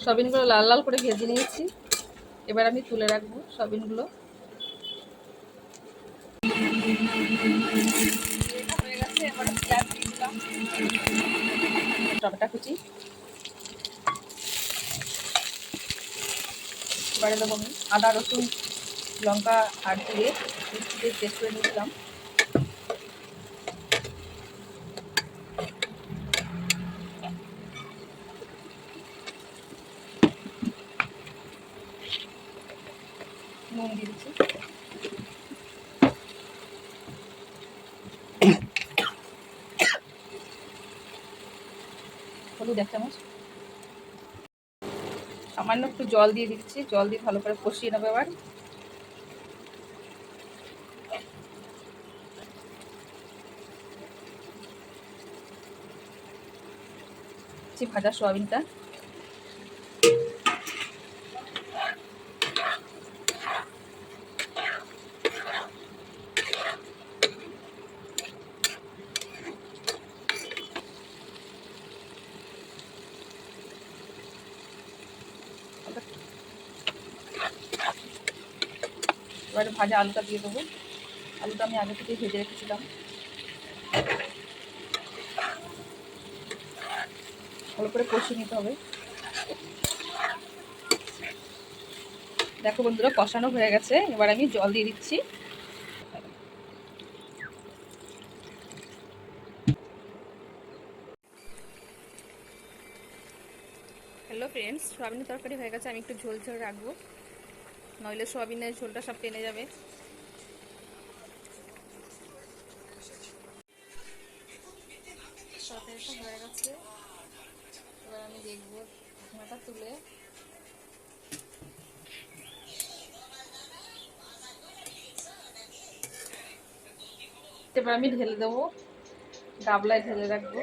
সয়াবিনগুলো লাল লাল করে ভেজে নিয়েছি। এবার আমি তুলে রাখবো সয়াবিনগুলো। হয়ে গেছে, এবার পেঁয়াজ দিয়ে দিলাম, টমেটো কুচি, এবারে দেবো আমি আদা রসুন লঙ্কা আর জিরে মিক্সিতে পেস্ট করে নিয়েছিলাম। নুন দিয়ে দিচ্ছি, হলুদ 1 চামচ, সামান্য একটু জল দিয়ে দিচ্ছি। জল দিয়ে ভালো করে কষিয়ে নেবো। এবার ভাজা সোয়াবিনটা এবারে ভাজা আলুটা দিয়ে দেবো। আলুটা আমি আগে থেকে ভেজে রেখেছিলাম। ভালো করে কষিয়ে নিতে হবে। দেখো বন্ধুরা, কষানো হয়ে গেছে। এবার আমি জল দিয়ে দিচ্ছি। হ্যালো ফ্রেন্ডস, সোয়াবিনের তরকারি হয়ে গেছে। আমি একটু ঝোল ঝোল রাখবো, নইলে সোয়াবিনের ঝোলটা সব টেনে যাবে। তরকারিটা হয়ে গেছে। এবার আমি দেখবো ঢাকনাটা তুলে। এবার আমি ঢেলে দেবো, গাবলায় ঢেলে রাখবো।